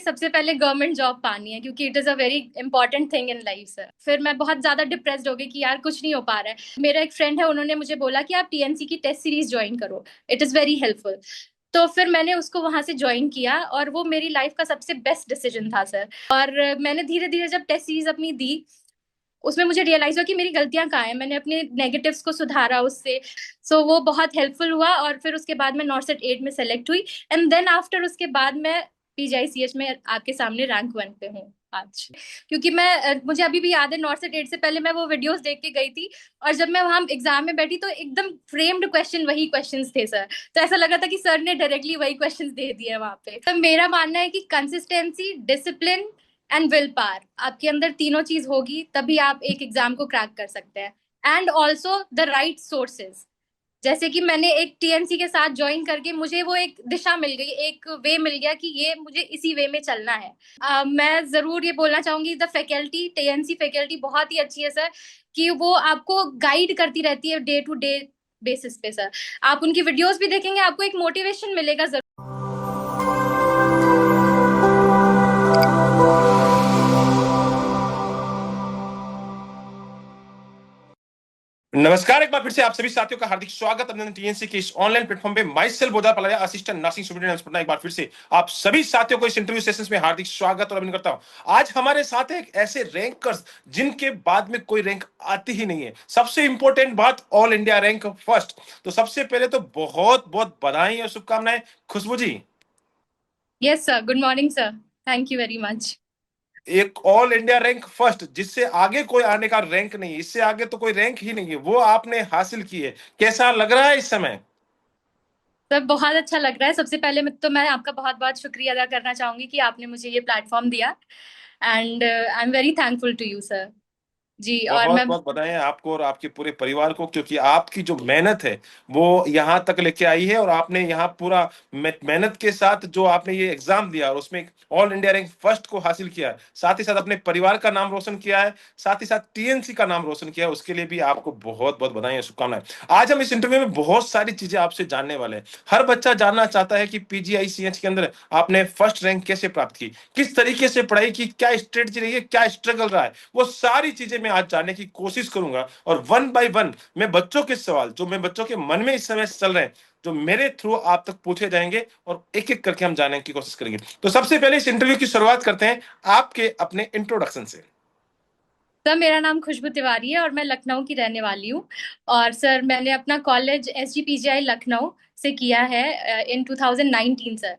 सबसे पहले government job पानी है, क्योंकि it is a very important thing in life sir. फिर मैं बहुत ज्यादा डिप्रेस्ड हो गई कि यार कुछ नहीं हो पा रहा है। मेरा एक फ्रेंड है, उन्होंने मुझे बोला कि आप टीएनसी की टेस्ट सीरीज ज्वाइन करो, इट इज वेरी हेल्पफुल। तो फिर मैंने उसको वहां से ज्वाइन किया और वो मेरी लाइफ का सबसे बेस्ट डिसीजन था सर। और मैंने धीरे धीरे जब टेस्ट सीरीज अपनी दी, उसमें मुझे रियलाइज हुआ कि मेरी गलतियां कहाँ हैं, मैंने अपने नेगेटिव्स को सुधारा उससे। वो बहुत हेल्पफुल हुआ और फिर उसके बाद मैं नॉर्सेट 8 में सेलेक्ट हुई। एंड देन आफ्टर उसके बाद मैं पीजीआईसीएच में आपके सामने रैंक 1 पे हूँ आज। क्योंकि मुझे अभी भी याद है, नॉर्सेट 8 से पहले मैं वो वीडियोस देख के गई थी, और जब मैं वहां एग्जाम में बैठी तो एकदम फ्रेम्ड क्वेश्चन वही क्वेश्चंस थे सर। तो ऐसा लगा था कि सर ने डायरेक्टली वही क्वेश्चंस दे दिए वहां पे। तो मेरा मानना है कि consistency, discipline and will power, आपके अंदर तीनों चीज होगी तभी आप एक एग्जाम को क्रैक कर सकते हैं। And also the right sources. जैसे कि मैंने एक टीएनसी के साथ ज्वाइन करके मुझे वो एक दिशा मिल गई, एक वे मिल गया कि ये मुझे इसी वे में चलना है। मैं जरूर ये बोलना चाहूंगी, द फैकल्टी, टीएनसी फैकल्टी बहुत ही अच्छी है सर, कि वो आपको गाइड करती रहती है डे टू डे बेसिस पे सर। आप उनकी वीडियोस भी देखेंगे, आपको एक मोटिवेशन मिलेगा जरूर। नमस्कार, एक बार फिर से आप सभी साथियों का हार्दिक स्वागत अभिनंदन टीएनसी के इस ऑनलाइन प्लेटफॉर्म पे। Myself Bodha Palaya, assistant nursing student Patna. एक बार फिर से आप सभी साथियों को इस इंटरव्यू सेशंस में हार्दिक स्वागत और अभिनंदन करता हूं। आज हमारे साथ एक ऐसे रैंकर्स जिनके बाद में कोई रैंक आती ही नहीं है। सबसे इंपॉर्टेंट बात, ऑल इंडिया रैंक फर्स्ट। तो सबसे पहले तो बहुत बहुत बधाई और शुभकामनाएं Khushboo ji. Yes sir, good morning sir, thank you very much. एक ऑल इंडिया रैंक फर्स्ट, जिससे आगे कोई आने का रैंक नहीं, इससे आगे तो कोई रैंक ही नहीं है, वो आपने हासिल की है। कैसा लग रहा है इस समय? सर बहुत अच्छा लग रहा है। सबसे पहले मैं आपका बहुत बहुत शुक्रिया अदा करना चाहूंगी कि आपने मुझे ये प्लेटफॉर्म दिया। And I am very thankful to you sir. जी, और बहुत मैं बहुत बधाई है आपको और आपके पूरे परिवार को, क्योंकि आपकी जो मेहनत है वो यहाँ तक लेके आई है। और आपने यहाँ पूरा मेहनत के साथ जो आपने ये एग्जाम दिया और उसमें ऑल इंडिया रैंक फर्स्ट को हासिल किया है, साथ ही साथ अपने परिवार का नाम रोशन किया है, साथ ही साथ टीएनसी का नाम रोशन किया है, उसके लिए भी आपको बहुत बहुत बधाई और शुभकामनाएं। आज हम इस इंटरव्यू में बहुत सारी चीजें आपसे जानने वाले हैं। हर बच्चा जानना चाहता है कि पीजीआईसीएच के अंदर आपने फर्स्ट रैंक कैसे प्राप्त की, किस तरीके से पढ़ाई की, क्या स्ट्रेटजी रही है, क्या स्ट्रगल रहा है, वो सारी चीजें मैं आज जानने की कोशिश करूंगा। और वन बाय वन मैं बच्चों के सवाल जो मैं बच्चों के मन में इस समय चल रहे हैं, जो मेरे थ्रू आप तक पूछे जाएंगे, और एक एक करके हम जानने की कोशिश करेंगे। तो सबसे पहले इस इंटरव्यू की शुरुआत करते हैं आपके अपने इंट्रोडक्शन से। सर, मेरा नाम खुशबू तिवारी है और मैं लखनऊ की रहने वाली हूँ। और सर मैंने अपना कॉलेज एसजीपीजीआई लखनऊ से किया है इन 2019 सर।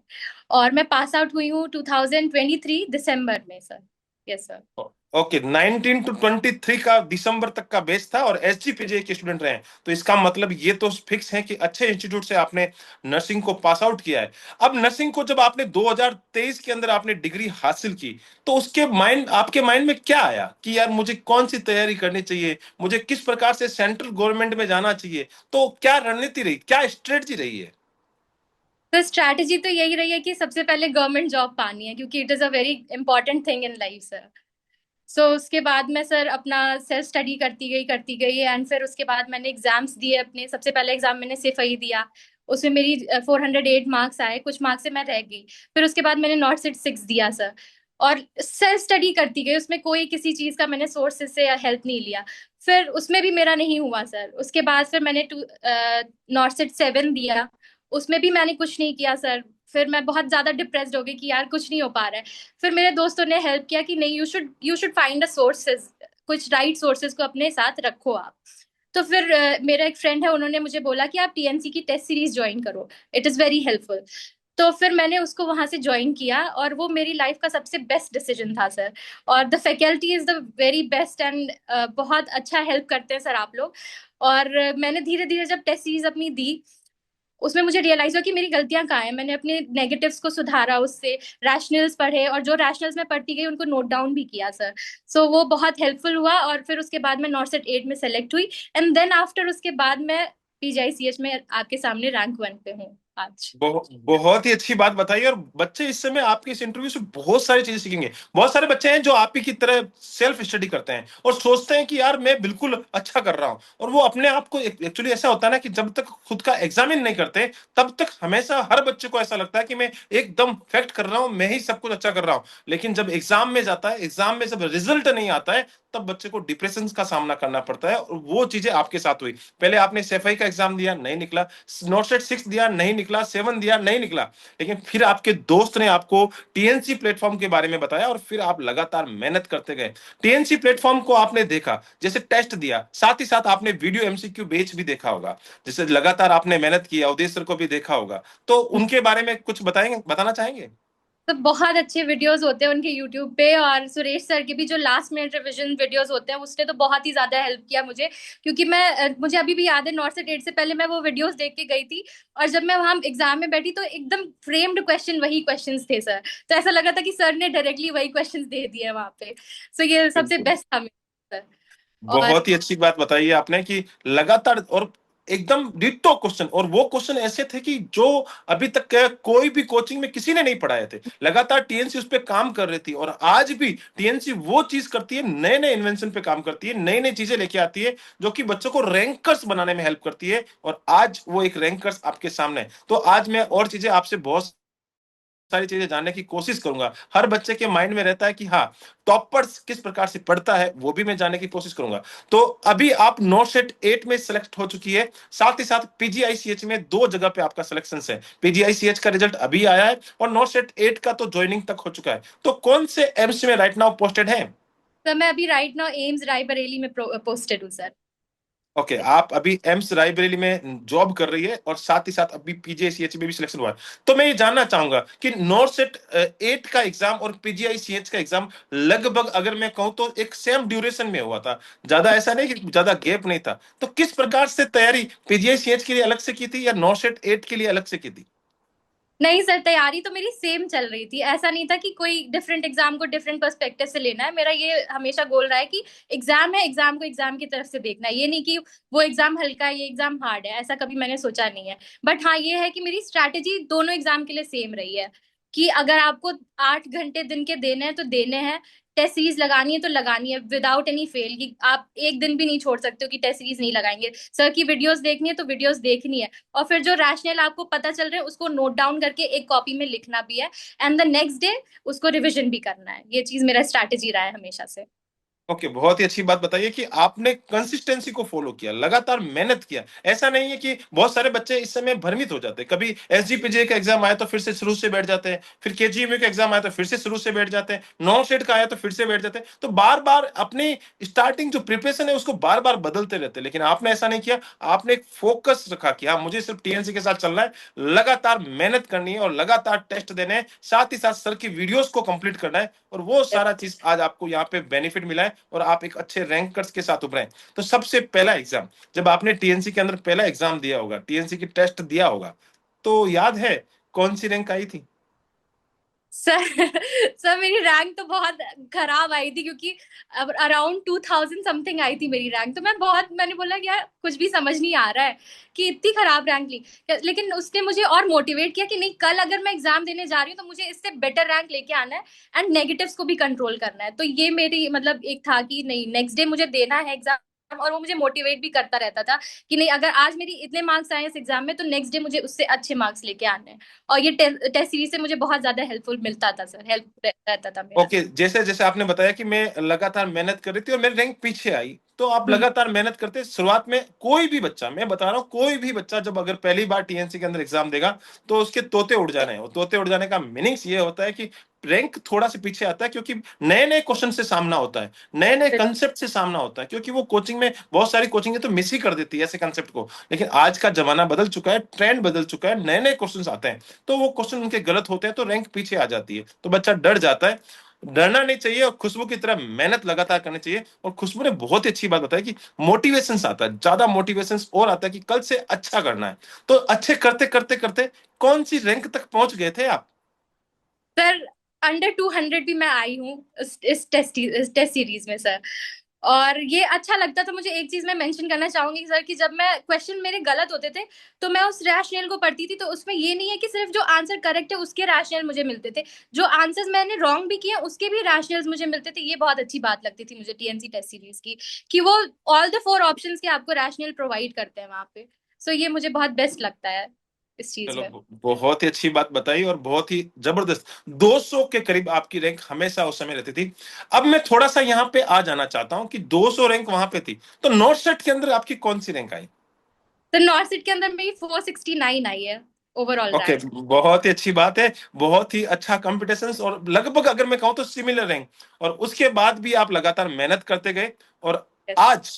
और मैं पास आउट हुई हूँ 2023 दिसंबर में sir. Yes sir. Okay, 19 to 23 का दिसंबर तक का बेस था और एसजीपीजे के स्टूडेंट रहे हैं, तो इसका मतलब ये तो फिक्स है कि अच्छे इंस्टीट्यूट से आपने नर्सिंग को पास आउट किया है। अब नर्सिंग को जब आपने 2023 के अंदर आपने डिग्री हासिल की, तो उसके आपके माइंड में क्या आया कि यार मुझे कौन सी तैयारी करनी चाहिए, मुझे किस प्रकार से सेंट्रल गवर्नमेंट में जाना चाहिए? तो क्या रणनीति रही, क्या स्ट्रेटजी रही है? तो स्ट्रैटेजी तो यही रही है कि सबसे पहले गवर्नमेंट जॉब पानी है, क्योंकि it is a very important thing in life sir. उसके बाद मैं सर अपना सेल्फ स्टडी करती गई एंड फिर उसके बाद मैंने एग्जाम्स दिए अपने। सबसे पहले एग्जाम मैंने सिपाही दिया, उसमें मेरी 408 मार्क्स आए, कुछ मार्क्स से मैं रह गई। फिर उसके बाद मैंने नॉर्थ 6 दिया सर। और सेल्फ स्टडी करती गई, उसमें कोई किसी चीज का मैंने सोर्सेज से हेल्प नहीं लिया। फिर उसमें भी मेरा नहीं हुआ सर। उसके बाद फिर मैंने नॉर्थ 7 दिया, उसमें भी मैंने कुछ नहीं किया सर। फिर मैं बहुत ज्यादा डिप्रेस्ड हो गई कि यार कुछ नहीं हो पा रहा है। फिर मेरे दोस्तों ने हेल्प किया कि नहीं, you should find a sources, कुछ राइट सोर्सेज को अपने साथ रखो आप। तो फिर मेरा एक फ्रेंड है, उन्होंने मुझे बोला कि आप टीएनसी की टेस्ट सीरीज ज्वाइन करो, इट इज वेरी हेल्पफुल। तो फिर मैंने उसको वहां से ज्वाइन किया और वो मेरी लाइफ का सबसे बेस्ट डिसीजन था सर। और the faculty is the very best and बहुत अच्छा हेल्प करते हैं सर आप लोग। और मैंने धीरे धीरे जब टेस्ट सीरीज अपनी दी, उसमें मुझे रियलाइज हुआ कि मेरी गलतियां कहाँ हैं, मैंने अपने नेगेटिव्स को सुधारा उससे। रैशनल्स पढ़े और जो रैशनल्स मैं पढ़ती गई उनको नोट डाउन भी किया सर। वो बहुत हेल्पफुल हुआ और फिर उसके बाद मैं नॉर्सेट 8 में सेलेक्ट हुई। एंड देन आफ्टर उसके बाद मैं पीजीआईसीएच में आपके सामने रैंक 1 पे हूँ आज। बहुत ही अच्छी बात बताई। और बच्चे इस समय आपके इस इंटरव्यू से बहुत सारी चीजें सीखेंगे। बहुत सारे बच्चे हैं जो आप ही की तरह सेल्फ स्टडी करते हैं और सोचते हैं कि यार मैं बिल्कुल अच्छा कर रहा हूं, और वो अपने आप को, एक्चुअली ऐसा होता है ना कि जब तक खुद का एग्जामिन नहीं करते तब तक हमेशा हर बच्चे को ऐसा लगता है कि मैं एकदम फैक्ट कर रहा हूं, मैं ही सब कुछ अच्छा कर रहा हूं। लेकिन जब एग्जाम में जाता है, एग्जाम में जब रिजल्ट नहीं आता है, तब बच्चे को डिप्रेशन का सामना करना पड़ता है। और वो चीजें आपके साथ हुई। पहले आपने सेफआई का एग्जाम दिया, नहीं निकला। नॉट सेट 6 दिया, नहीं निकला। 7 दिया, नहीं निकला। लेकिन फिर आपके दोस्त ने आपको टीएनसी प्लेटफॉर्म के बारे में बताया और फिर आप लगातार मेहनत करते गए। टीएनसी प्लेटफॉर्म को आपने देखा, जैसे टेस्ट दिया, साथ ही साथ आपने वीडियो एमसीक्यू बेच भी देखा होगा, जैसे लगातार आपने मेहनत की, अवधेश सर को भी देखा होगा। तो उनके बारे में कुछ बताएंगे, बताना चाहेंगे? तो बहुत अच्छे वीडियोस होते हैं उनके यूट्यूब पे, और सुरेश सर के भी जो लास्ट मिनट रिवीजन वीडियोस होते हैं उसने तो बहुत ही ज्यादा हेल्प किया मुझे। क्योंकि मुझे अभी भी याद है, नॉर्थ से डेट से पहले मैं वो वीडियोस देख के गई थी, और जब मैं वहां एग्जाम में बैठी तो एकदम फ्रेम्ड क्वेश्चन वही क्वेश्चंस थे सर। तो ऐसा लगा था कि सर ने डायरेक्टली वही क्वेश्चंस दे दिए वहां पे। सो ये सबसे बिल्कुल। बेस्ट था मेरा सर। और बहुत ही अच्छी बात बताई है आपने कि लगातार और एकदम डिट्टो क्वेश्चन, और वो क्वेश्चन ऐसे थे कि जो अभी तक कोई भी कोचिंग में किसी ने नहीं पढ़ाए थे। लगातार टीएनसी उस पे काम कर रही थी, और आज भी टीएनसी वो चीज करती है, नए नए इन्वेंशन पे काम करती है, नई नई चीजें लेके आती है जो कि बच्चों को रैंकर्स बनाने में हेल्प करती है। और आज वो एक रैंकर्स आपके सामने है। तो आज मैं और चीजें आपसे बहुत सारी चीजें जानने की कोशिश करूंगा। हर बच्चे के माइंड में रहता है कि हाँ, टॉपर्स किस प्रकार से पढ़ता है, वो भी मैं जानने की कोशिश करूंगा। तो अभी आप नॉट सेट 8 में सिलेक्ट हो चुकी है, साथ ही साथ पीजीआईसीएच में 2 जगह पे आपका सिलेक्शन है। पीजीआईसीएच का रिजल्ट अभी आया है और नॉट सेट 8 का तो ज्वाइनिंग तक हो चुका है। तो कौन से एम्स में राइट नाउ पोस्टेड है? सर मैं अभी राइट नाउ एम्स रायबरेली में पोस्टेड हूँ सर। ओके, आप अभी एम्स रायबरेली में जॉब कर रही है और साथ ही साथ अभी पीजीआईसीएच में भी सिलेक्शन हुआ है। तो मैं ये जानना चाहूंगा कि नॉट सेट 8 का एग्जाम और पीजीआईसीएच का एग्जाम लगभग, अगर मैं कहूं तो एक सेम ड्यूरेशन में हुआ था, ज्यादा ऐसा नहीं कि ज्यादा गैप नहीं था। तो किस प्रकार से तैयारी पीजीआईसीएच के लिए अलग से की थी या नॉट सेट 8 के लिए अलग से की थी? नहीं सर, तैयारी तो मेरी सेम चल रही थी। ऐसा नहीं था कि कोई डिफरेंट एग्जाम को डिफरेंट पर्सपेक्टिव से लेना है। मेरा ये हमेशा गोल रहा है कि एग्जाम है, एग्जाम को एग्जाम की तरफ से देखना है। ये नहीं कि वो एग्जाम हल्का है, ये एग्जाम हार्ड है, ऐसा कभी मैंने सोचा नहीं है। बट हाँ, ये है कि मेरी स्ट्रैटेजी दोनों एग्जाम के लिए सेम रही है, कि अगर आपको 8 घंटे दिन के देने हैं तो देने हैं। टेस्ट सीरीज लगानी है तो लगानी है, विदाउट एनी फेल। कि आप एक दिन भी नहीं छोड़ सकते हो कि टेस्ट सीरीज नहीं लगाएंगे। सर की वीडियोस देखनी है तो वीडियोस देखनी है, और फिर जो रैशनल आपको पता चल रहे हैं उसको नोट डाउन करके एक कॉपी में लिखना भी है, एंड द नेक्स्ट डे उसको रिविजन भी करना है। ये चीज मेरा स्ट्रैटेजी रहा है हमेशा से। ओके, बहुत ही अच्छी बात बताइए कि आपने कंसिस्टेंसी को फॉलो किया, लगातार मेहनत किया। ऐसा नहीं है कि बहुत सारे बच्चे इस समय भ्रमित हो जाते हैं, कभी एसजीपीजे का एग्जाम आया तो फिर से शुरू से बैठ जाते हैं, फिर केजीएमयू का एग्जाम आया तो फिर से शुरू से बैठ जाते हैं, नॉन सेट का आया तो फिर से बैठ जाते हैं। तो बार बार अपनी स्टार्टिंग जो प्रिपरेशन है उसको बार बार बदलते रहते हैं। लेकिन आपने ऐसा नहीं किया, आपने एक फोकस रखा कि हाँ, मुझे सिर्फ टीएनसी के साथ चलना है, लगातार मेहनत करनी है और लगातार टेस्ट देने हैं, साथ ही साथ सर की वीडियोस को कंप्लीट करना है। और वो सारा चीज आज आपको यहाँ पे बेनिफिट मिला है और आप एक अच्छे रैंकर्स के साथ उभरे हैं। तो सबसे पहला एग्जाम, जब आपने टीएनसी के अंदर पहला एग्जाम दिया होगा, टीएनसी की टेस्ट दिया होगा, तो याद है कौन सी रैंक आई थी? सर सर मेरी रैंक तो बहुत खराब आई थी, क्योंकि अब अराउंड 2000 समथिंग आई थी मेरी रैंक। तो मैंने बोला कि यार कुछ भी समझ नहीं आ रहा है कि इतनी खराब रैंक ली। लेकिन उसने मुझे और मोटिवेट किया कि नहीं, कल अगर मैं एग्जाम देने जा रही हूँ तो मुझे इससे बेटर रैंक लेके आना है, एंड नेगेटिव्स को भी कंट्रोल करना है। तो ये मेरी मतलब एक था कि नहीं, नेक्स्ट डे मुझे देना है एग्जाम। और वो मुझे मोटिवेट भी करता रहता था कि नहीं, अगर आज मेरी इतने मार्क्स आए इस एग्जाम में तो नेक्स्ट डे मुझे उससे अच्छे मार्क्स लेके आने हैं। और ये टेस्ट सीरीज से मुझे बहुत ज्यादा हेल्पफुल मिलता था सर, हेल्प रहता था मेरा। ओके, जैसे जैसे आपने बताया कि मैं लगातार मेहनत कर रही थी और मेरी रैंक पीछे आई, तो आप हम्म। लगातार मेहनत करते, शुरुआत में कोई भी बच्चा, मैं बता रहा हूँ, कोई भी बच्चा जब अगर पहली बार टीएनसी के अंदर एग्जाम देगा तो उसके तोते उड़ जाने हैं। और तोते उड़ जाने का मीनिंग्स ये होता है कि रैंक थोड़ा सा पीछे आता है, क्योंकि नए नए क्वेश्चन से सामना होता है, नए नए कंसेप्ट से सामना होता है, क्योंकि वो कोचिंग में बहुत सारी कोचिंग है तो मिस ही कर देती है ऐसे कंसेप्ट को। लेकिन आज का जमाना बदल चुका है, ट्रेंड बदल चुका है, नए नए क्वेश्चन आते हैं, तो वो क्वेश्चन उनके गलत होते हैं तो रैंक पीछे आ जाती है, तो बच्चा डर जाता है। डरना नहीं चाहिए और खुशबू की तरह मेहनत लगातार करनी चाहिए। और खुशबू ने बहुत ही अच्छी बात बताई कि मोटिवेशन आता है, ज्यादा मोटिवेशन और आता है कि कल से अच्छा करना है। तो अच्छे करते करते करते कौन सी रैंक तक पहुंच गए थे आप? सर अंडर 200 भी मैं आई हूँ इस टेस्ट सीरीज में सर। और ये अच्छा लगता था मुझे। एक चीज मैं मेंशन करना चाहूंगी सर कि जब मैं क्वेश्चन मेरे गलत होते थे तो मैं उस रैशनल को पढ़ती थी, तो उसमें ये नहीं है कि सिर्फ जो आंसर करेक्ट है उसके रैशनल मुझे मिलते थे, जो आंसर्स मैंने रॉन्ग भी किए उसके भी रैशनल्स मुझे मिलते थे। ये बहुत अच्छी बात लगती थी मुझे टीएनसी टेस्ट सीरीज की, कि वो ऑल द फोर ऑप्शंस के आपको रैशनल प्रोवाइड करते हैं वहां पे। सो ये मुझे बहुत बेस्ट लगता है इस चीज चलो, में। बहुत ही अच्छी बात बताई और बहुत ही जबरदस्त। 200 के करीब आपकी रैंक हमेशा उस समय रहती थी। अब मैं थोड़ा सा यहाँ पे आ जाना चाहता हूँ कि 200 रैंक वहां पे थी, तो नॉर्थ सेट के अंदर आपकी कौन सी रैंक आई? तो नॉर्थ सीट के अंदर मेरी 469 आई है ओवरऑल ओके, रैंक। बहुत ही अच्छी बात है। बहुत ही अच्छा कंपटीशन, और लगभग अगर मैं कहूँ तो सिमिलर रैंक। और उसके बाद भी आप लगातार मेहनत करते गए, और आज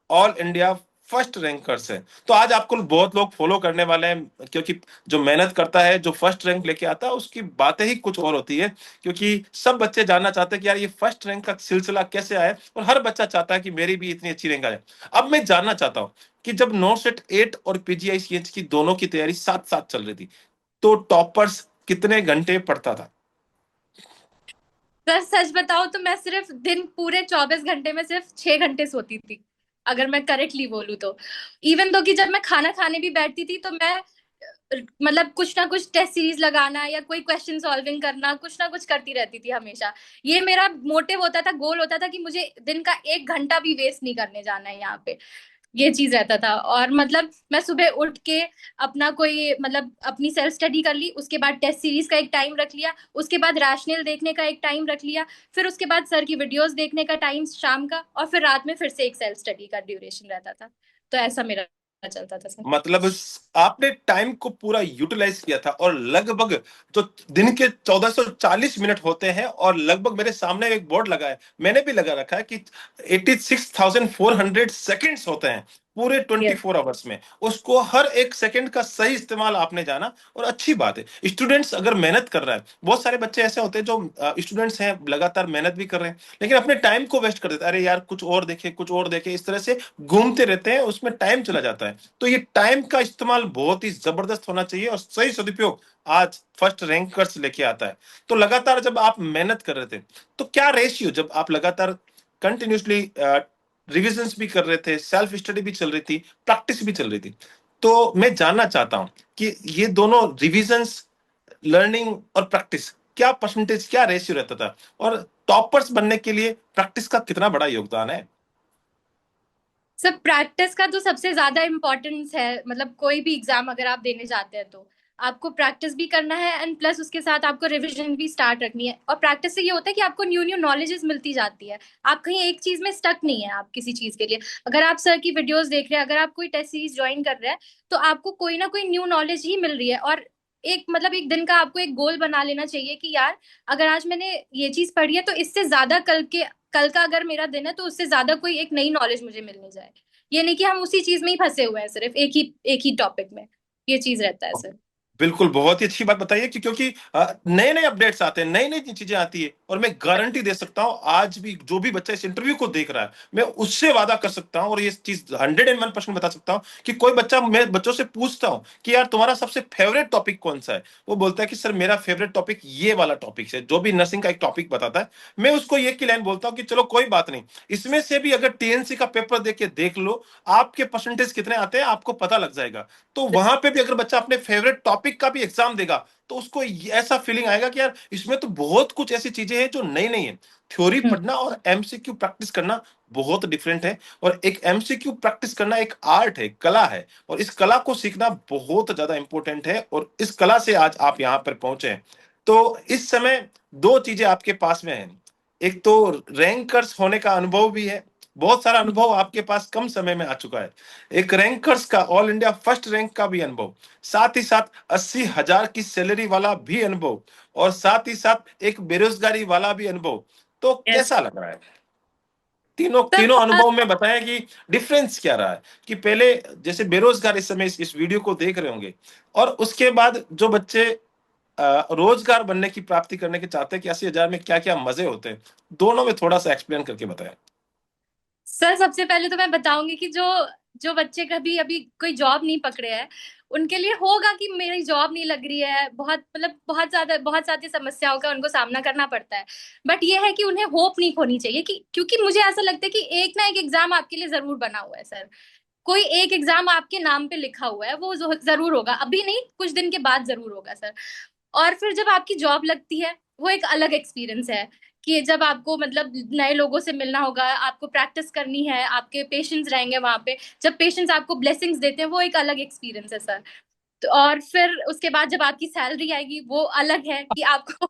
ऑल इंडिया फर्स्ट रैंकर्स है। तो आज आपको बहुत लोग फॉलो करने वाले हैं, क्योंकि जो मेहनत करता है, जो फर्स्ट रैंक लेके आता है, उसकी बातें ही कुछ और होती है। क्योंकि सब बच्चे जानना चाहते हैं कि यार ये फर्स्ट रैंक का सिलसिला कैसे आया, और हर बच्चा चाहता है कि मेरी भी इतनी अच्छी रैंक आ जाए। अब मैं जानना चाहता हूँ कि जब नॉट सेट 8 और पीजीआईसीएच की दोनों की तैयारी साथ साथ चल रही थी, तो टॉपर्स कितने घंटे पढ़ता था? सर सच बताओ तो मैं सिर्फ दिन पूरे 24 घंटे में सिर्फ 6 घंटे सोती थी, अगर मैं करेक्टली बोलूँ तो। इवन दो कि जब मैं खाना खाने भी बैठती थी तो मैं मतलब कुछ ना कुछ टेस्ट सीरीज लगाना या कोई क्वेश्चन सॉल्विंग करना, कुछ ना कुछ करती रहती थी हमेशा। ये मेरा मोटिव होता था, गोल होता था कि मुझे दिन का 1 घंटा भी वेस्ट नहीं करने जाना है यहाँ पे। ये चीज रहता था। और मतलब मैं सुबह उठ के अपना कोई मतलब अपनी सेल्फ स्टडी कर ली, उसके बाद टेस्ट सीरीज का एक टाइम रख लिया, उसके बाद रैशनल देखने का एक टाइम रख लिया, फिर उसके बाद सर की वीडियोस देखने का टाइम शाम का, और फिर रात में फिर से एक सेल्फ स्टडी का ड्यूरेशन रहता था। तो ऐसा मेरा चलता था सर। मतलब आपने टाइम को पूरा यूटिलाइज किया था, और लगभग जो दिन के 1440 मिनट होते हैं, और लगभग मेरे सामने एक बोर्ड लगा है, मैंने भी लगा रखा है कि 86,400 सेकेंड्स होते हैं पूरे ट्वेंटी यस। फोर आवर्स में। उसको हर एक सेकंड का सही इस्तेमाल आपने जाना, और अच्छी बात है। स्टूडेंट्स अगर मेहनत कर रहा है, बहुत सारे बच्चे ऐसे होते हैं जो स्टूडेंट्स हैं, लगातार मेहनत भी कर रहे हैं, लेकिन अपने टाइम को वेस्ट कर देते हैं। अरे यार, कुछ और देखे, कुछ और देखे, इस तरह से घूमते रहते हैं, उसमें टाइम चला जाता है। तो ये टाइम का इस्तेमाल बहुत ही जबरदस्त होना चाहिए, और सही सदुपयोग आज फर्स्ट रैंकर्स लेके आता है। तो लगातार जब आप मेहनत कर रहे थे, तो क्या रेशियो, जब आप लगातार कंटिन्यूसली रिविजन्स भी कर रहे थे, सेल्फ स्टडी भी चल रही थी, प्रैक्टिस भी चल रही थी, तो मैं जानना चाहता हूं कि ये दोनों रिविजन्स, लर्निंग और प्रैक्टिस, क्या परसेंटेज, क्या रेशियो रहता था, और टॉपर्स बनने के लिए प्रैक्टिस का कितना बड़ा योगदान है? सब प्रैक्टिस का तो सबसे ज्यादा इम्पोर्टेंस है। मतलब कोई भी एग्जाम अगर आप देने जाते हैं तो आपको प्रैक्टिस भी करना है, एंड प्लस उसके साथ आपको रिवीजन भी स्टार्ट रखनी है। और प्रैक्टिस से ये होता है कि आपको न्यू न्यू नॉलेजेस मिलती जाती है। आप कहीं एक चीज में स्टक नहीं है आप किसी चीज के लिए। अगर आप सर की वीडियोस देख रहे हैं, अगर आप कोई टेस्ट सीरीज ज्वाइन कर रहे हैं, तो आपको कोई ना कोई न्यू नॉलेज ही मिल रही है। और एक मतलब एक दिन का आपको एक गोल बना लेना चाहिए कि यार अगर आज मैंने ये चीज पढ़ी है तो इससे ज्यादा कल का अगर मेरा दिन है तो उससे ज्यादा कोई एक नई नॉलेज मुझे मिलने जाए। ये नहीं कि हम उसी चीज में ही फंसे हुए हैं सिर्फ एक ही टॉपिक में। ये चीज रहता है सर। बिल्कुल, बहुत ही अच्छी बात बताइए कि क्योंकि नए नए अपडेट्स आते हैं, नई नई चीजें आती है, और मैं गारंटी दे सकता हूं, आज भी जो भी बच्चा इस इंटरव्यू को देख रहा है, मैं उससे वादा कर सकता हूं, और ये चीज 101% बता सकता हूं कि कोई बच्चा, मैं बच्चों से पूछता हूं कि यार तुम्हारा सबसे फेवरेट टॉपिक कौन सा है, वो बोलता है कि सर मेरा फेवरेट टॉपिक ये वाला टॉपिक है, जो भी नर्सिंग का एक टॉपिक बताता है। मैं उसको ये की लाइन बोलता हूँ कि चलो कोई बात नहीं, इसमें से भी अगर टीएनसी का पेपर देख के देख लो, आपके परसेंटेज कितने आते हैं आपको पता लग जाएगा। तो वहां पे भी अगर बच्चा अपने फेवरेट टॉपिक का भी एग्जाम देगा, तो उसको ऐसा फीलिंग आएगा कि यार इसमें तो बहुत कुछ ऐसी चीजें हैं जो नई नई है। थ्योरी हम्म। पढ़ना और एमसीक्यू प्रैक्टिस करना बहुत डिफरेंट है, और एक एमसीक्यू प्रैक्टिस करना एक आर्ट है, कला है, और इस कला को सीखना बहुत ज्यादा इंपॉर्टेंट है, और इस कला से आज आप यहां पर पहुंचे हैं। तो इस समय दो चीजें आपके पास में हैं। एक तो रैंकर्स होने का अनुभव भी है, बहुत सारा अनुभव आपके पास कम समय में आ चुका है। एक रैंकर्स का, ऑल इंडिया फर्स्ट रैंक का भी अनुभव, साथ ही साथ 80,000 की सैलरी वाला भी अनुभव, और साथ ही साथ एक बेरोजगारी वाला भी अनुभव। तो यस कैसा लग रहा है? तीनों सर तीनों बहुत। अनुभव में बताएं कि डिफरेंस क्या रहा है। कि पहले जैसे बेरोजगार इस समय इस वीडियो को देख रहे होंगे, और उसके बाद जो बच्चे रोजगार बनने की प्राप्ति करने के चाहते हैं कि 80,000 में क्या क्या मजे होते हैं, दोनों में थोड़ा सा एक्सप्लेन करके बताएं। सर सबसे पहले तो मैं बताऊंगी कि जो जो बच्चे कभी अभी कोई जॉब नहीं पकड़े हैं, उनके लिए होगा कि मेरी जॉब नहीं लग रही है, बहुत मतलब बहुत सारी समस्याओं का उनको सामना करना पड़ता है। बट ये है कि उन्हें होप नहीं खोनी चाहिए, कि क्योंकि मुझे ऐसा लगता है कि एक ना एक एग्जाम आपके लिए जरूर बना हुआ है सर। कोई एक एग्जाम आपके नाम पे लिखा हुआ है, वो जरूर होगा, अभी नहीं कुछ दिन के बाद जरूर होगा सर। और फिर जब आपकी जॉब लगती है, वो एक अलग एक्सपीरियंस है, कि जब आपको मतलब नए लोगों से मिलना होगा, आपको प्रैक्टिस करनी है, आपके पेशेंट्स रहेंगे वहां पे, जब पेशेंट्स आपको ब्लेसिंग्स देते हैं, वो एक अलग एक्सपीरियंस है सर। तो और फिर उसके बाद जब आपकी सैलरी आएगी, वो अलग है कि आपको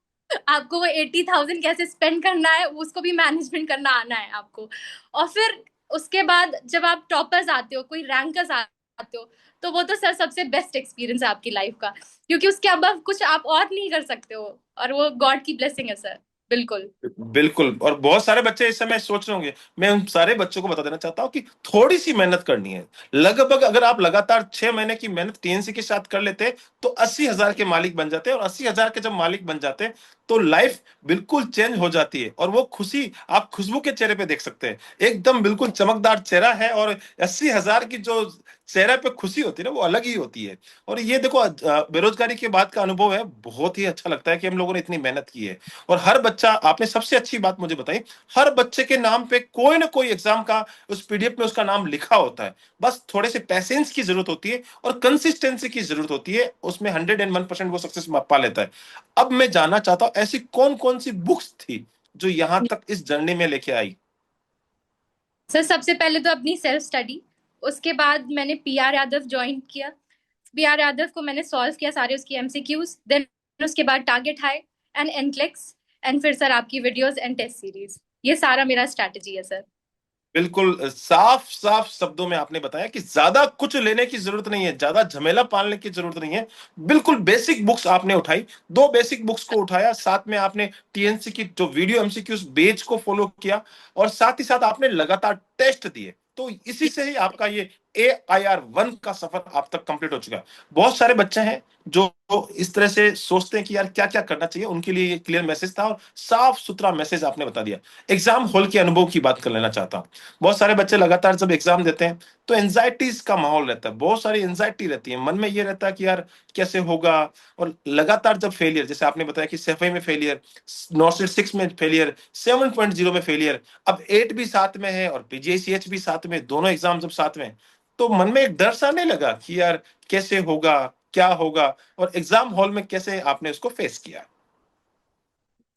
आपको वो 80,000 कैसे स्पेंड करना है, उसको भी मैनेजमेंट करना आना है आपको। और फिर उसके बाद जब आप टॉपर्स आते हो, कोई रैंकर्स आते हो, तो वो तो सर सबसे बेस्ट एक्सपीरियंस है आपकी लाइफ का, क्योंकि उसके अब कुछ आप और नहीं कर सकते हो, और वो गॉड की ब्लेसिंग है सर। बिल्कुल। बिल्कुल। और बहुत सारे बच्चे इस समय सोच रहे होंगे, मैं उन सारे बच्चों को बता देना चाहता हूँ कि थोड़ी सी मेहनत करनी है। लगभग अगर आप लगातार 6 महीने की मेहनत टीएनसी के साथ कर लेते तो 80,000 के मालिक बन जाते हैं। और 80,000 के जब मालिक बन जाते हैं तो लाइफ बिल्कुल चेंज हो जाती है, और वो खुशी आप खुशबू के चेहरे पे देख सकते हैं। एकदम बिल्कुल चमकदार चेहरा है, और 80,000 की जो चेहरे पे खुशी होती है ना, वो अलग ही होती है। और ये देखो, बेरोजगारी के बाद का अनुभव है, बहुत ही अच्छा लगता है कि हम लोगों ने इतनी मेहनत की है। और हर बच्चा, आपने सबसे अच्छी बात मुझे बताई, हर बच्चे के नाम पे कोई ना कोई एग्जाम का उस पीडीएफ में उसका नाम लिखा होता है। बस थोड़े से पैसेंस की जरूरत होती है और कंसिस्टेंसी की जरूरत होती है, उसमें 101% वो सक्सेस पा लेता है। अब मैं जानना चाहता हूं, ऐसी कौन कौन सी बुक्स थी जो यहां तक इस जर्नी में लेके आई? सर सबसे पहले तो अपनी सेल्फ स्टडी, उसके बाद मैंने पीआर यादव ज्वाइन किया। पीआर यादव को मैंने सॉल्व किया सारे उसकी एमसीक्यूज, देन उसके बाद target high and NCLEX, and फिर सर आपकी वीडियोस एंड टेस्ट सीरीज। ये सारा मेरा स्ट्रैटेजी है सर। बिल्कुल साफ साफ शब्दों में आपने बताया कि ज्यादा कुछ लेने की जरूरत नहीं है, ज्यादा झमेला पालने की जरूरत नहीं है। बिल्कुल बेसिक बुक्स आपने उठाई, 2 बेसिक बुक्स को उठाया, साथ में आपने टीएनसी की जो वीडियो एमसीक्यूज बेच को फॉलो किया, और साथ ही साथ आपने लगातार टेस्ट दिए। तो इसी से ही आपका ये AIR 1 का सफर आप तक कंप्लीट हो चुका है। बहुत सारे बच्चे हैं जो इस तरह से सोचते हैं कि यार क्या क्या करना चाहिए, उनके लिए ये क्लियर मैसेज था, और साफ सुथरा मैसेज आपने बता दिया। एग्जाम हॉल के अनुभव की बात कर लेना चाहता हूं। बहुत सारे बच्चे लगातार जब एग्जाम देते हैं तो एंजाइटीज का माहौल रहता है, बहुत सारी एंजाइटी रहती है मन में, ये रहता है कि यार कैसे होगा। और लगातार जब फेलियर, जैसे आपने बताया कि सेफई में फेलियर, नॉर्सिड 6 में फेलियर, 7.0 में फेलियर, अब 8 भी साथ में है और पीजीआईसीएच भी साथ में, दोनों एग्जाम जब साथ में, तो मन में एक डर सा नहीं लगा कि यार कैसे होगा, क्या होगा? और एग्जाम हॉल में कैसे आपने उसको फेस किया?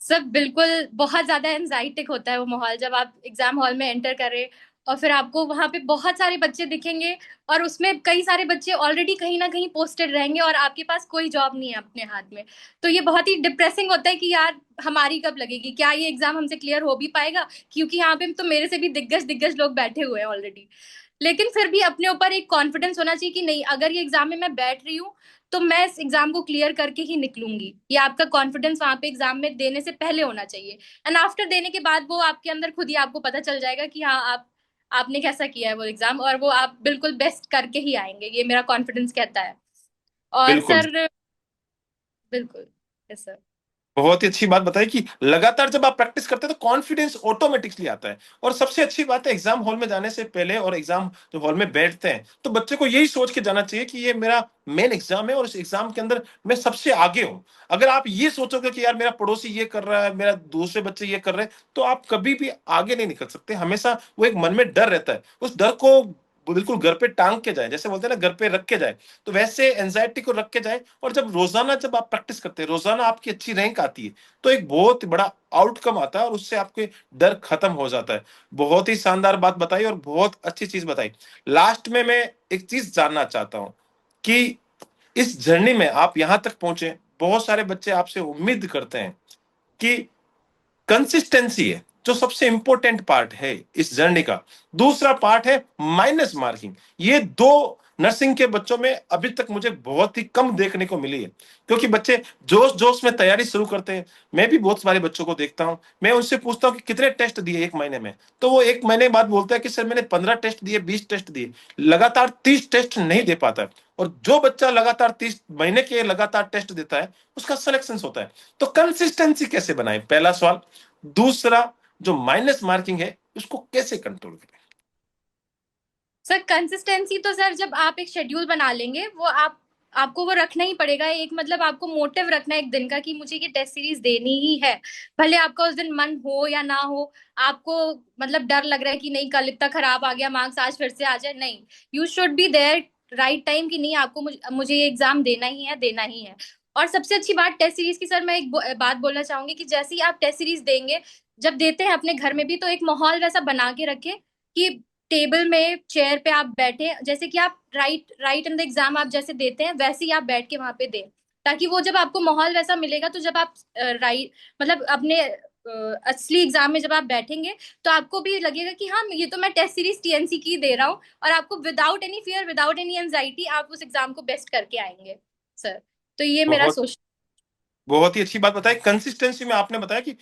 सर बिल्कुल, बहुत ज्यादा एंजाइटिक होता है वो माहौल जब आप एग्जाम हॉल में एंटर करें, और फिर आपको वहां पे बहुत सारे बच्चे दिखेंगे, और उसमें कई सारे बच्चे ऑलरेडी कहीं ना कहीं पोस्टेड रहेंगे, और आपके पास कोई जॉब नहीं है अपने हाथ में। तो ये बहुत ही डिप्रेसिंग होता है कि यार हमारी कब लगेगी, क्या ये एग्जाम हमसे क्लियर हो भी पाएगा, क्योंकि यहाँ पे तो मेरे से भी दिग्गज दिग्गज लोग बैठे हुए हैं ऑलरेडी। लेकिन फिर भी अपने ऊपर एक कॉन्फिडेंस होना चाहिए कि नहीं, अगर ये एग्जाम में मैं बैठ रही हूँ, तो मैं इस एग्जाम को क्लियर करके ही निकलूंगी। ये आपका कॉन्फिडेंस वहां पे एग्जाम में देने से पहले होना चाहिए। एंड आफ्टर देने के बाद वो आपके अंदर खुद ही आपको पता चल जाएगा कि हाँ, आपने कैसा किया है वो एग्जाम, और वो आप बिल्कुल बेस्ट करके ही आएंगे, ये मेरा कॉन्फिडेंस कहता है। और बिल्कुल। सर बिल्कुल। Yes sir. बहुत ही अच्छी बात बताई कि लगातार जब आप प्रैक्टिस करते हैं तो कॉन्फिडेंस ऑटोमेटिकली आता है। और सबसे अच्छी बात है, एग्जाम हॉल में जाने से पहले और एग्जाम जो हॉल में बैठते हैं तो बच्चे को यही सोच के जाना चाहिए कि ये मेरा मेन एग्जाम है और इस एग्जाम के अंदर मैं सबसे आगे हूं। अगर आप ये सोचोगे कि यार मेरा पड़ोसी ये कर रहा है, मेरा दूसरे बच्चे ये कर रहे हैं, तो आप कभी भी आगे नहीं निकल सकते। हमेशा वो एक मन में डर रहता है, उस डर को बिल्कुल घर पे टांग के जाए, जैसे बोलते हैं ना घर पे रख के जाए, तो वैसे एंजाइटी को रख के जाए। और जब रोजाना जब आप प्रैक्टिस करते हैं, रोजाना आपकी अच्छी रैंक आती है, तो एक बहुत बड़ा आउटकम आता है और उससे आपके डर खत्म हो जाता है। बहुत ही शानदार बात बताई और बहुत अच्छी चीज बताई। लास्ट में मैं एक चीज जानना चाहता हूं कि इस जर्नी में आप यहां तक पहुंचे, बहुत सारे बच्चे आपसे उम्मीद करते हैं कि कंसिस्टेंसी है जो सबसे इंपॉर्टेंट पार्ट है इस जर्नी का। दूसरा पार्ट है माइनस मार्किंग। ये दो नर्सिंग के बच्चों में अभी तक मुझे बहुत ही कम देखने को मिली है, क्योंकि बच्चे जोश जोश में तैयारी शुरू करते हैं। मैं भी बहुत सारे बच्चों को देखता हूं, मैं उनसे पूछता हूं कि कितने टेस्ट दिए 1 महीने में, तो वो 1 महीने बाद बोलता है कि सर मैंने 15 टेस्ट दिए, 20 टेस्ट दिए। लगातार 30 टेस्ट नहीं दे पाता है। और जो बच्चा लगातार 30 महीने के लगातार टेस्ट देता है, उसका सिलेक्शन होता है। तो कंसिस्टेंसी कैसे बनाए, पहला सवाल। दूसरा, जो माइनस मार्किंग है उसको कैसे कंट्रोल करें? सर कंसिस्टेंसी तो सर जब आप एक शेड्यूल बना लेंगे वो आपको वो रखना ही पड़ेगा, एक मतलब आपको मोटिव रखना है एक दिन का कि मुझे ये टेस्ट सीरीज देनी ही है। भले आपका उस दिन मन हो या ना हो, आपको मतलब डर लग रहा है कि नहीं कल इतना खराब आ गया मार्क्स आज फिर से आ जाए, नहीं, you should be there right time कि नहीं आपको मुझे ये एग्जाम देना ही है, देना ही है। और सबसे अच्छी बात टेस्ट सीरीज की सर मैं एक बात बोलना चाहूंगी कि जैसे ही आप टेस्ट सीरीज देंगे, जब देते हैं अपने घर में भी तो एक माहौल वैसा बना के रखें कि टेबल में चेयर पे आप बैठे, जैसे कि आप right right in the exam आप जैसे देते हैं वैसे ही आप बैठ के वहां पे दें, ताकि वो जब आपको माहौल वैसा मिलेगा तो जब आप राइट मतलब अपने असली एग्जाम में जब आप बैठेंगे तो आपको भी लगेगा कि हाँ ये तो मैं टेस्ट सीरीज टीएनसी की दे रहा हूँ, और आपको without any fear without any anxiety आप उस एग्जाम को बेस्ट करके आएंगे सर। तो ये मेरा बहुत सोच। बहुत ही अच्छी बात बताई। कंसिस्टेंसी में आपने बताया कि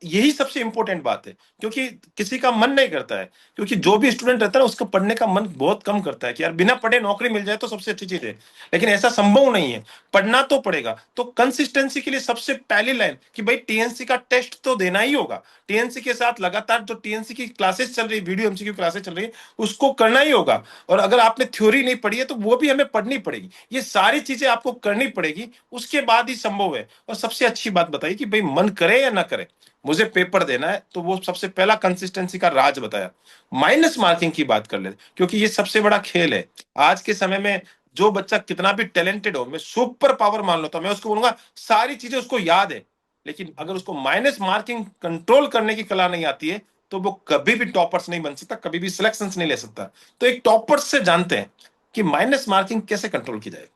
यही सबसे इंपॉर्टेंट बात है, क्योंकि किसी का मन नहीं करता है, क्योंकि जो भी स्टूडेंट रहता है ना उसका पढ़ने का मन बहुत कम करता है कि यार बिना पढ़े नौकरी मिल जाए तो सबसे अच्छी चीज है, लेकिन ऐसा संभव नहीं है, पढ़ना तो पड़ेगा। तो कंसिस्टेंसी के लिए सबसे पहली लाइन कि भाई टीएनसी का टेस्ट तो देना ही होगा, टीएनसी के साथ लगातार जो टीएनसी की क्लासेस चल रही, वीडियो एमसीक्यू क्लासेस चल रही है, उसको करना ही होगा। और अगर आपने थ्योरी नहीं पढ़ी है तो वो भी हमें पढ़नी पड़ेगी, ये सारी चीजें आपको करनी पड़ेगी, उसके बाद ही संभव है। और सबसे अच्छी बात बताई कि भाई मन करे या ना करे मुझे पेपर देना है, तो वो सबसे पहला कंसिस्टेंसी का राज बताया। माइनस मार्किंग की बात कर ले, क्योंकि ये सबसे बड़ा खेल है आज के समय में। जो बच्चा कितना भी टैलेंटेड हो, मैं सुपर पावर मान लेता हूं, मैं उसको बोलूंगा सारी चीजें उसको याद है, लेकिन अगर उसको माइनस मार्किंग कंट्रोल करने की कला नहीं आती है तो वो कभी भी टॉपर्स नहीं बन सकता, कभी भी सिलेक्शन नहीं ले सकता। तो एक टॉपर्स से जानते हैं कि माइनस मार्किंग कैसे कंट्रोल की जाए।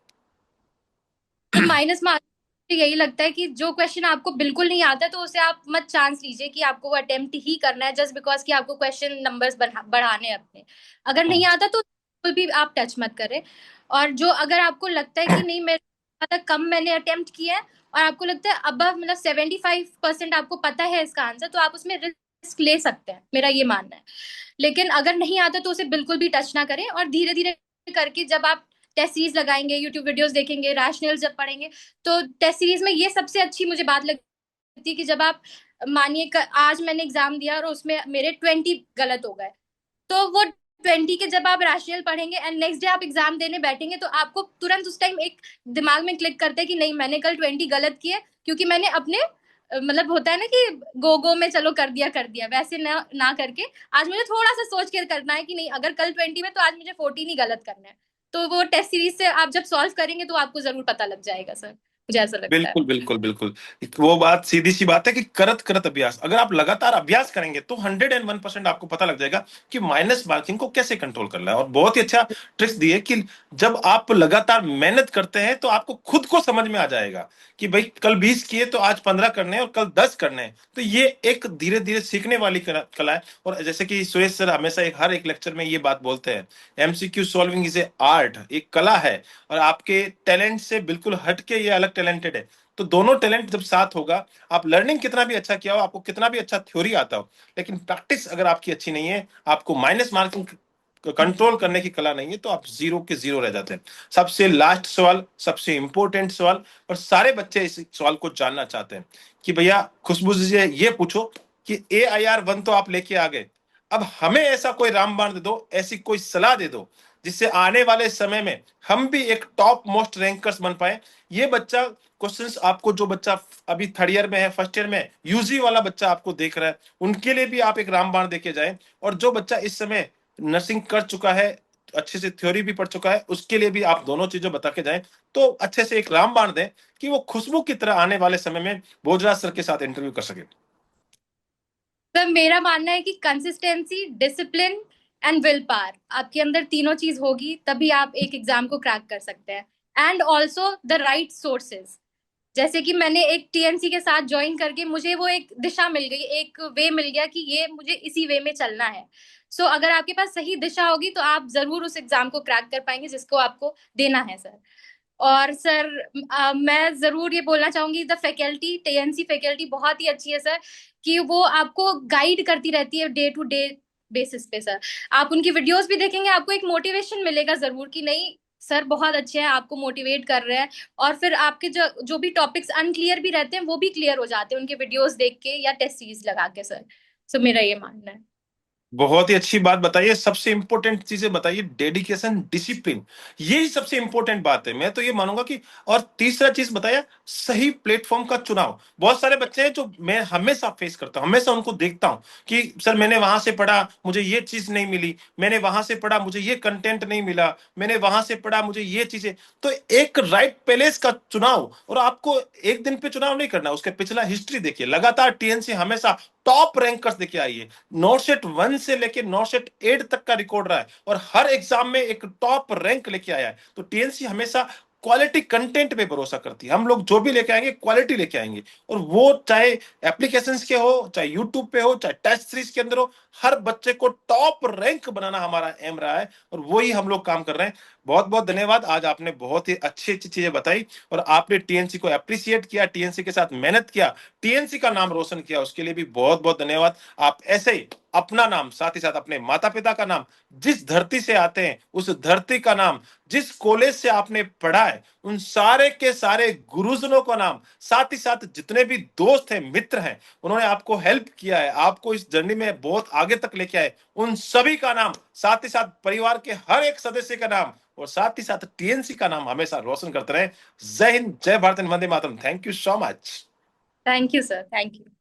तो माइनस मार्क्स यही लगता है कि जो क्वेश्चन आपको बिल्कुल नहीं आता है तो उसे आप मत चांस लीजिए कि आपको वो अटेम्प्ट ही करना है जस्ट बिकॉज कि आपको क्वेश्चन नंबर्स बढ़ाने हैं अपने। अगर नहीं आता तो बिल्कुल भी आप टच मत करें। और जो अगर आपको लगता है कि नहीं मेरे ज्यादा कम मैंने अटेम्प्ट किया है और आपको लगता है अब मतलब 75% आपको पता है इसका आंसर, तो आप उसमें रिस्क ले सकते हैं, मेरा ये मानना है। लेकिन अगर नहीं आता तो उसे बिल्कुल भी टच ना करें, और धीरे धीरे करके जब आप टेस्ट सीरीज लगाएंगे, यूट्यूब वीडियोस देखेंगे, रैशनल जब पढ़ेंगे, तो टेस्ट सीरीज में ये सबसे अच्छी मुझे बात लगती है कि जब आप मानिए आज मैंने एग्जाम दिया और उसमें मेरे 20 गलत हो गए, तो वो 20 के जब आप रैशनल पढ़ेंगे एंड नेक्स्ट डे आप एग्जाम देने बैठेंगे तो आपको तुरंत उस टाइम एक दिमाग में क्लिक करता है कि नहीं मैंने कल 20 गलत किए, क्योंकि मैंने अपने मतलब होता है ना कि गो में चलो कर दिया वैसे ना ना करके आज मुझे थोड़ा सा सोच के करना है कि नहीं अगर कल 20 में तो आज मुझे 14 ही गलत करना है। तो वो टेस्ट सीरीज से आप जब सॉल्व करेंगे तो आपको जरूर पता लग जाएगा सर, मुझे ऐसा लगता है। बिल्कुल बिल्कुल बिल्कुल। वो बात सीधी सी बात है कि करत करत अभ्यास, अगर आप लगातार अभ्यास करेंगे तो 101% आपको पता लग जाएगा कि माइनस मार्किंग को कैसे कंट्रोल करना है। और बहुत ही अच्छा ट्रिक्स दिए कि जब आप लगातार मेहनत करते हैं तो आपको खुद को समझ में आ जाएगा कि भाई कल 20 किए तो आज 15 करने हैं और कल 10 करने हैं। तो ये एक धीरे धीरे सीखने वाली कला है। और जैसे कि सुरेश सर हमेशा हर एक लेक्चर में ये बात बोलते हैं, MCQ solving is a art, एक कला है, और आपके टैलेंट से बिल्कुल हटके ये अलग टैलेंटेड है। तो दोनों टैलेंट जब साथ होगा, आप लर्निंग कितना भी अच्छा किया हो, आपको कितना भी अच्छा थ्योरी आता हो, लेकिन प्रैक्टिस अगर आपकी अच्छी नहीं है, आपको माइनस मार्किंग कंट्रोल करने की कला नहीं है, तो आप जीरो के जीरो रह जाते हैं। सबसे लास्ट सवाल, सबसे इंपॉर्टेंट सवाल, और सारे बच्चे इस सवाल को जानना चाहते हैं कि भैया खुशबू जी ये पूछो कि AIR 1 तो आप लेके आ गए, अब हमें ऐसा कोई रामबाण दे दो, ऐसी कोई सलाह दे दो जिससे आने वाले समय में हम भी एक टॉप मोस्ट रैंकर्स बन पाए। ये बच्चा क्वेश्चंस आपको, जो बच्चा अभी थर्ड ईयर में है, फर्स्ट ईयर में यूजी वाला बच्चा आपको देख रहा है, उनके लिए भी आप एक रामबाण देके जाए। और जो बच्चा इस समय नर्सिंग कर चुका है, अच्छे से थ्योरी भी पढ़ चुका है, उसके लिए भी आप दोनों चीजों बता के जाएं, तो अच्छे से एक रामबाण दें कि वो खुशबू की तरह आने वाले समय में भोजराज सर के साथ इंटरव्यू कर सके। सर मेरा मानना है कि consistency, discipline and will power, आपके अंदर तीनों चीज होगी तभी आप एक एग्जाम को क्रैक कर सकते हैं। And also the right sources, जैसे कि मैंने एक टीएनसी के साथ ज्वाइन करके मुझे वो एक दिशा मिल गई, एक वे मिल गया कि ये मुझे इसी वे में चलना है। सो अगर आपके पास सही दिशा होगी तो आप जरूर उस एग्जाम को क्रैक कर पाएंगे जिसको आपको देना है सर। और सर मैं जरूर ये बोलना चाहूंगी द फैकल्टी, टीएनसी फैकल्टी बहुत ही अच्छी है सर, कि वो आपको गाइड करती रहती है डे टू डे बेसिस पे सर। आप उनकी वीडियोस भी देखेंगे आपको एक मोटिवेशन मिलेगा जरूर कि नहीं सर बहुत अच्छे हैं, आपको मोटिवेट कर रहे हैं। और फिर आपके जो जो भी टॉपिक्स अनक्लियर भी रहते हैं वो भी क्लियर हो जाते हैं उनके वीडियोस देख के या टेस्ट सीरीज लगा के सर। सो मेरा ये मानना है। बहुत ही अच्छी बात बताइए, सबसे इंपॉर्टेंट चीजें बताइए, डेडिकेशन, डिसिप्लिन, यही सबसे इंपॉर्टेंट बात है, मैं तो ये मानूंगा कि। और तीसरा चीज बताया, सही प्लेटफॉर्म का चुनाव। बहुत सारे बच्चे हैं जो मैं हमेशा फेस करता हूं, हमेशा उनको देखता हूं कि सर मैंने वहां से पढ़ा, मुझे ये चीज नहीं मिली, मैंने वहां से पढ़ा, मुझे ये कंटेंट नहीं मिला, मैंने वहां से पढ़ा, मुझे ये चीजें। तो एक राइट प्लेस का चुनाव, और आपको एक दिन पे चुनाव नहीं करना, उसके पिछला हिस्ट्री देखिए, लगातार टीएनसी हमेशा टॉप रैंकर्स लेके आई है। नॉर्सेट 1 से लेके नॉर्सेट 8 तक का रिकॉर्ड रहा है, और हर एग्जाम में एक टॉप रैंक लेके आया है। तो टीएनसी हमेशा क्वालिटी कंटेंट पे भरोसा करती है। हम लोग जो भी लेके आएंगे क्वालिटी लेके आएंगे, और वो चाहे एप्लीकेशंस के हो, चाहे यूट्यूब पे हो, चाहे टेस्ट सीरीज के अंदर हो, हर बच्चे को टॉप रैंक बनाना हमारा एम रहा है, और वही हम लोग काम कर रहे हैं। बहुत बहुत धन्यवाद, आज आपने बहुत ही अच्छी अच्छी चीजें बताई, और आपने टीएनसी को अप्रिशिएट किया, टीएनसी के साथ मेहनत किया, टीएनसी का नाम रोशन किया, उसके लिए भी बहुत बहुत धन्यवाद। आप ऐसे ही अपना नाम, साथ ही साथ अपने माता पिता का नाम, जिस धरती से आते हैं उस धरती का नाम, जिस कॉलेज से आपने पढ़ा है उन सारे के सारे गुरुजनों का नाम, साथ ही साथ जितने भी दोस्त हैं, मित्र हैं, उन्होंने आपको हेल्प किया है, आपको इस जर्नी में बहुत आगे तक लेके आए, उन सभी का नाम, साथ ही साथ परिवार के हर एक सदस्य का नाम, और साथ ही साथ टीएनसी का नाम हमेशा रोशन करते रहे। जय हिंद, जय भारत, वंदे मातरम। Thank you so much. Thank you sir, thank you.